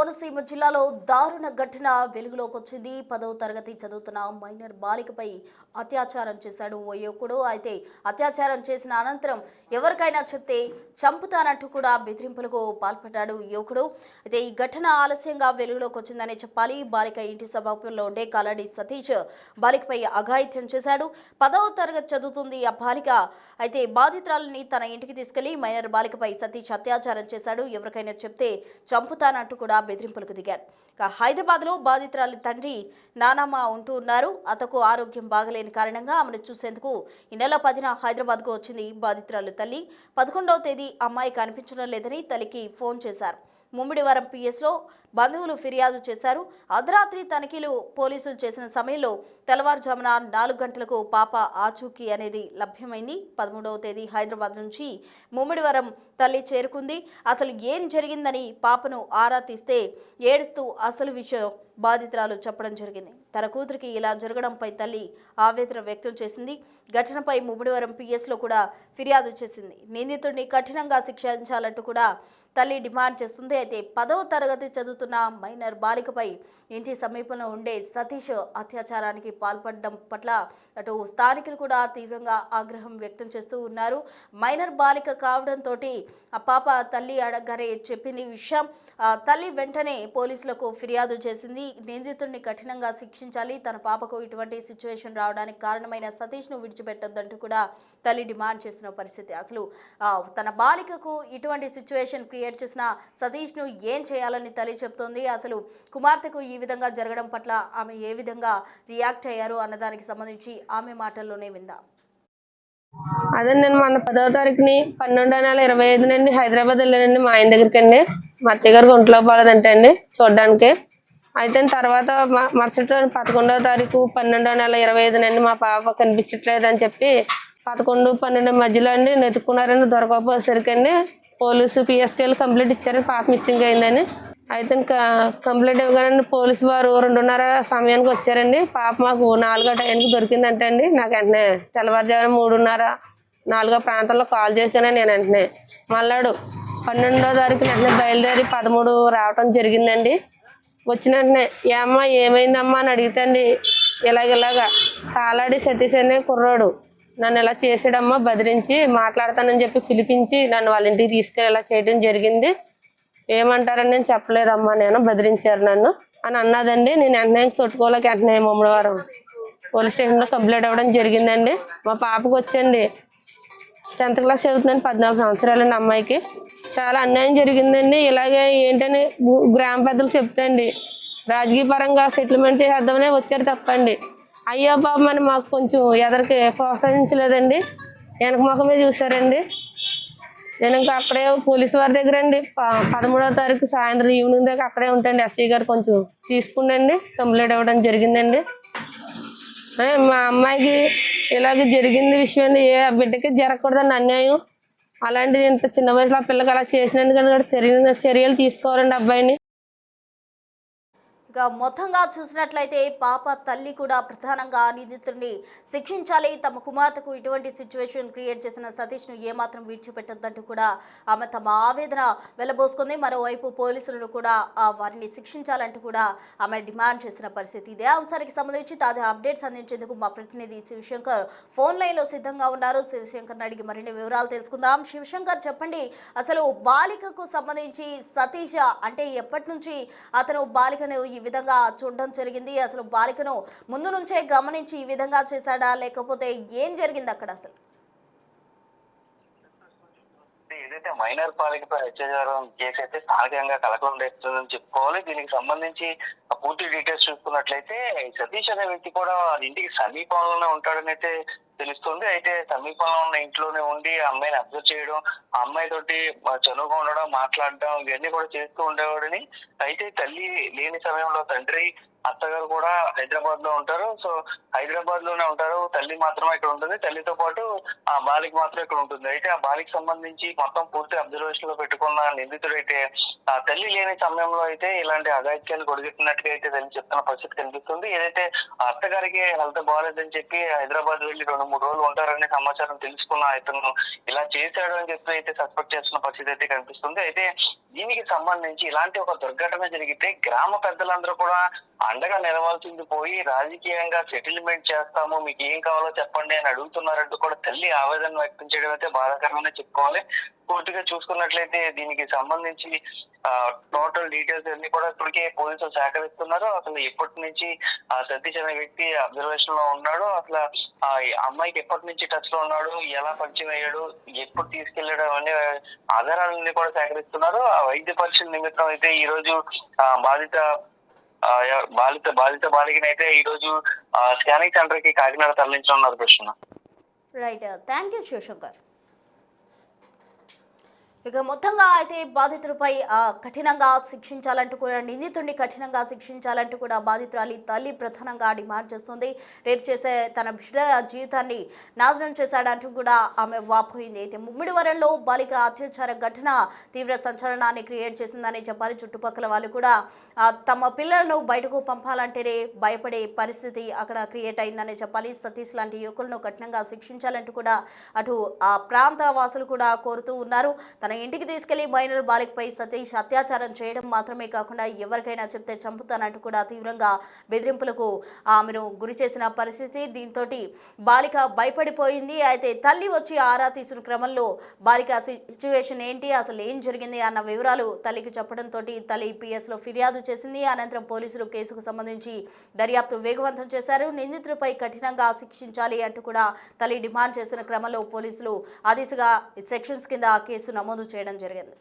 కోనసీమ జిల్లాలో దారుణ ఘటన వెలుగులోకి వచ్చింది. 10వ తరగతి చదువుతున్న మైనర్ బాలికపై అత్యాచారం చేశాడు ఓ యువకుడు. అయితే అత్యాచారం చేసిన అనంతరం ఎవరికైనా చెప్తే చంపుతానంటూ కూడా బెదిరింపులకు పాల్పడ్డాడు యువకుడు. అయితే ఈ ఘటన ఆలస్యంగా వెలుగులోకి వచ్చిందని చెప్పాలి. బాలిక ఇంటి సమీపంలో ఉండే కలడి సతీష్ బాలికపై అఘాయిత్యం చేశాడు. 10వ తరగతి చదువుతుంది ఆ బాలిక. అయితే బాధితురాలని తన ఇంటికి తీసుకెళ్లి మైనర్ బాలికపై సతీష్ అత్యాచారం చేశాడు. ఎవరికైనా చెప్తే చంపుతానంటూ కూడా బెదిరింపులకు దిగారు. హైదరాబాద్లో బాధితురాలి తండ్రి నానమ్మ ఉంటూ ఉన్నారు. అతకు ఆరోగ్యం బాగలేని కారణంగా ఆమెను చూసేందుకు ఈ నెల 10న హైదరాబాద్కు వచ్చింది బాధితురాలు తల్లి. 11వ తేదీ అమ్మాయి కనిపించడం లేదని తల్లికి ఫోన్ చేశారు. ముమ్మిడివరం పిఎస్లో బంధువులు ఫిర్యాదు చేశారు. అర్ధరాత్రి తనిఖీలు పోలీసులు చేసిన సమయంలో తెల్లవారుజామున 4 గంటలకు పాప ఆచూకీ అనేది లభ్యమైంది. 13వ తేదీ హైదరాబాద్ నుంచి ముమ్మిడివరం తల్లి చేరుకుంది. అసలు ఏం జరిగిందని పాపను ఆరా తీస్తే ఏడుస్తూ అసలు విషయం బాధితురాలు చెప్పడం జరిగింది. తన కూతురికి ఇలా జరగడంపై తల్లి ఆవేదన వ్యక్తం చేసింది. ఘటనపై ముమ్మిడివరం పిఎస్లో కూడా ఫిర్యాదు చేసింది. నిందితుడిని కఠినంగా శిక్షించాలంటూ కూడా తల్లి డిమాండ్ చేస్తుంది. అయితే 10వ తరగతి చదువుతున్న మైనర్ బాలికపై ఇంటి సమీపంలో ఉండే సతీష్ అత్యాచారానికి పాల్పడడం పట్ల అటు స్థానికులు కూడా తీవ్రంగా ఆగ్రహం వ్యక్తం చేస్తూ ఉన్నారు. మైనర్ బాలిక కావడంతో ఆ పాప తల్లి అడగగానే చెప్పింది విషయం. తల్లి వెంటనే పోలీసులకు ఫిర్యాదు చేసింది. నిందితుడిని కఠినంగా శిక్షించాలి, తన పాపకు ఇటువంటి సిచ్యువేషన్ రావడానికి కారణమైన సతీష్ను విడిచిపెట్టొద్దంటూ కూడా తల్లి డిమాండ్ చేసిన పరిస్థితి. అసలు తన బాలికకు ఇటువంటి సిచ్యువేషన్ క్రియేట్ చేసిన సతీష్ను ఏం చేయాలని తల్లి చెప్తోంది. అసలు కుమార్తెకు ఈ విధంగా జరగడం పట్ల ఆమె ఏ విధంగా రియాక్ట్ అయ్యారు అన్నదానికి సంబంధించి ఆమె మాటల్లోనే విందాం. అదే నేను మొన్న 10వ తారీఖుని 12/25 నుండి హైదరాబాద్ వెళ్ళానండి మా ఆయన దగ్గరికి అండి. మా అత్తయ్య గారికి ఒంట్లో బాగలేదంటే అండి చూడడానికి. అయితే తర్వాత మరుసటి రోజు 11వ తారీఖు 12/25 నుండి మా పాప కనిపించట్లేదు అని చెప్పి 11, 12 మధ్యలో అండి వెతుక్కున్నారని దొరకకపోయేసరికి అండి పోలీసు పిఎస్కి వెళ్ళి కంప్లైంట్ ఇచ్చారని పాప మిస్సింగ్ అయిందని. అయితే ఇంకా కంప్లైంట్ ఇవ్వగానే పోలీసు వారు 2:30 సమయానికి వచ్చారండి. పాప మాకు 4 టైంకి దొరికిందంటే అండి నాకు వెంటనే తెల్లవారుజామున 3:30, 4 ప్రాంతంలో కాల్ చేశాను. నేను వెంటనే మళ్ళాడు 12వ తారీఖున వెంటనే బయలుదేరి 13 రావటం జరిగిందండి. వచ్చిన వెంటనే ఏమ్మా ఏమైందమ్మా అని అడిగితే ఇలాగా కాలాడి సతీష్ అనే కుర్రాడు నన్ను ఇలా చేసాడమ్మా, బెదిరించి మాట్లాడతానని చెప్పి పిలిపించి నన్ను వాళ్ళ ఇంటికి తీసుకెళ్ళి ఇలా చేయడం జరిగింది. ఏమంటారని నేను చెప్పలేదమ్మా, నేను బెదిరించారు నన్ను అని అన్నదండి. నేను వెంటనే తొట్టుకోలేక వెంటనే ముమ్మడివారం పోలీస్ స్టేషన్లో కంప్లైంట్ అవ్వడం జరిగిందండి. మా పాపకు వచ్చండి 10th క్లాస్ చదువుతుందండి, 14 సంవత్సరాలండి అమ్మాయికి. చాలా అన్యాయం జరిగిందండి. ఇలాగే ఏంటని గ్రామ పెద్దలు చెప్తాండి రాజకీయ పరంగా సెటిల్మెంట్ చేసేద్దామనే వచ్చారు తప్పండి. అయ్యో బాబు అని మాకు కొంచెం ఎదరికి ప్రోత్సహించలేదండి, వెనక ముఖమే చూసారండి. నేను ఇంకా అక్కడే పోలీసు వారి దగ్గర అండి 13వ తారీఖు సాయంత్రం ఈవినింగ్ దాకా అక్కడే ఉంటాండి. ఎస్ఐ గారు కొంచెం తీసుకుండండి కంప్లైంట్ ఇవ్వడం జరిగిందండి. మా అమ్మాయికి ఇలాగ జరిగింది విషయాన్ని ఏ బిడ్డకి జరగకూడదండి అన్యాయం. అలాంటిది ఇంత చిన్న వయసులో ఆ పిల్లకి అలా చేసినందుకని చర్యలు తీసుకోవాలండి అబ్బాయిని. ఇక మొత్తంగా చూసినట్లయితే పాప తల్లి కూడా ప్రధానంగా నిందితుడిని శిక్షించాలి, తమ కుమార్తెకు ఇటువంటి సిచ్యువేషన్ క్రియేట్ చేసిన సతీష్ను ఏమాత్రం విడిచిపెట్టొద్దంటూ కూడా ఆమె తమ ఆవేదన వెళ్లబోసుకుంది. మరోవైపు పోలీసులను కూడా వారిని శిక్షించాలంటూ కూడా ఆమె డిమాండ్ చేసిన పరిస్థితి. ఇదే అంశానికి సంబంధించి తాజా అప్డేట్స్ అందించేందుకు మా ప్రతినిధి శివశంకర్ ఫోన్ లైన్లో సిద్ధంగా ఉన్నారు. శివశంకర్ని అడిగి మరిన్ని వివరాలు తెలుసుకుందాం. శివశంకర్, చెప్పండి, అసలు బాలికకు సంబంధించి సతీష్ అంటే ఎప్పటి నుంచి అతను బాలికను ఈ విధంగా చూడడం జరిగింది? అసలు బాలికను ముందు నుంచే గమనించి ఈ విధంగా చేశాడా, లేకపోతే ఏం జరిగింది అక్కడ? అసలు ఏదైతే మైనర్ బాలికపై అత్యాచారం కేసు అయితే స్థానికంగా కలకలం రేపుతుందని చెప్పుకోవాలి. దీనికి సంబంధించి పూర్తి డీటెయిల్స్ చూసుకున్నట్లయితే సతీష్ అనే వ్యక్తి కూడా ఇంటికి సమీపంలోనే ఉంటాడని అయితే తెలుస్తుంది. అయితే సమీపంలో ఉన్న ఇంట్లోనే ఉండి ఆ అమ్మాయిని అబ్జర్వ్ చేయడం, ఆ అమ్మాయి తోటి చనువుగా ఉండడం, మాట్లాడడం ఇవన్నీ కూడా చేస్తూ ఉండేవాడని. అయితే తల్లి లేని సమయంలో తండ్రి అత్తగారు కూడా హైదరాబాద్ లో ఉంటారు. సో హైదరాబాద్ లోనే ఉంటారు. తల్లి మాత్రమే ఇక్కడ ఉంటుంది. తల్లితో పాటు ఆ బాలిక మాత్రం ఇక్కడ ఉంటుంది. అయితే ఆ బాలిక సంబంధించి మొత్తం పూర్తి అబ్జర్వేషన్ లో పెట్టుకున్న నిందితుడైతే ఆ తల్లి లేని సమయంలో అయితే ఇలాంటి అఘాయిత్యాలు గొడిగెట్టినట్టుగా అయితే తల్లి చెప్తున్న పరిస్థితి కనిపిస్తుంది. ఏదైతే ఆ అత్తగారికి హెల్త్ బాగాలేదని చెప్పి హైదరాబాద్ వెళ్లి 2-3 రోజులు ఉంటారనే సమాచారం తెలుసుకున్న ఇతను ఇలా చేశాడు అని చెప్పి అయితే సస్పెక్ట్ చేస్తున్న పరిస్థితి అయితే కనిపిస్తుంది. అయితే దీనికి సంబంధించి ఇలాంటి ఒక దుర్ఘటన జరిగితే గ్రామ పెద్దలందరూ కూడా అండగా నిలవాల్సింది పోయి రాజకీయంగా సెటిల్మెంట్ చేస్తాము, మీకు ఏం కావాలో చెప్పండి అని అడుగుతున్నారంటూ కూడా తల్లి ఆవేదన వ్యక్తం చేయడం అయితే బాధాకరమనే చెప్పుకోవాలి. పూర్తిగా చూసుకున్నట్లయితే దీనికి సంబంధించి టోటల్ డీటెయిల్స్ అన్ని కూడా ఇప్పటికే పోలీసులు సేకరిస్తున్నారు. అసలు ఎప్పటి నుంచి ఆ సతీష్ అనే వ్యక్తి అబ్జర్వేషన్ లో ఉన్నాడు, అసలు ఆ అమ్మాయికి ఎప్పటి నుంచి టచ్ లో ఉన్నాడు, ఎలా పరిచయం అయ్యాడు, ఎప్పుడు తీసుకెళ్లాడు అనే ఆధారాలన్నీ కూడా సేకరిస్తున్నారు. ఆ వైద్య పరీక్షల నిమిత్తం అయితే ఈ రోజు బాలికని అయితే ఈ రోజు స్కానింగ్ సెంటర్ కి కాకినాడ తరలించనున్నారు Krishna. Right, thank you Shivashankar. ఇక మొత్తంగా అయితే బాధితులపై కఠినంగా శిక్షించాలంటూ కూడా, నిందితుడిని కఠినంగా శిక్షించాలంటూ కూడా బాధితురాలి తల్లి ప్రధానంగా డిమాండ్ చేస్తుంది. రేపు చేసే తన బిడ్డ జీవితాన్ని నాశనం చేశాడంటూ కూడా ఆమె వాపోయింది. అయితే ముమ్మిడివరంలో బాలిక అత్యాచార ఘటన తీవ్ర సంచలనాన్ని క్రియేట్ చేసిందని చెప్పాలి. చుట్టుపక్కల వాళ్ళు కూడా తమ పిల్లలను బయటకు పంపాలంటేనే భయపడే పరిస్థితి అక్కడ క్రియేట్ అయిందని చెప్పాలి. సతీష్ లాంటి యువకులను కఠినంగా శిక్షించాలంటూ కూడా అటు ఆ ప్రాంత వాసులు కూడా కోరుతూ ఉన్నారు. తన ఇంటికి తీసుకెళ్లి మైనర్ బాలికపై సతీష్ అత్యాచారం చేయడం మాత్రమే కాకుండా ఎవరికైనా చెప్తే చంపుతానంటూ కూడా తీవ్రంగా బెదిరింపులకు ఆమెను గురి చేసిన పరిస్థితి. దీంతో బాలిక భయపడిపోయింది. అయితే తల్లి వచ్చి ఆరా తీసిన క్రమంలో బాలిక సిచ్యువేషన్ ఏంటి, అసలు ఏం జరిగింది అన్న వివరాలు తల్లికి చెప్పడంతో తల్లి పిఎస్లో ఫిర్యాదు చేసింది. అనంతరం పోలీసులు కేసుకు సంబంధించి దర్యాప్తు వేగవంతం చేశారు. నిందితులపై కఠినంగా శిక్షించాలి అంటూ కూడా తల్లి డిమాండ్ చేసిన క్రమంలో పోలీసులు ఆ దిశగా సెక్షన్స్ కింద కేసు నమోదు చేయడం జరిగింది.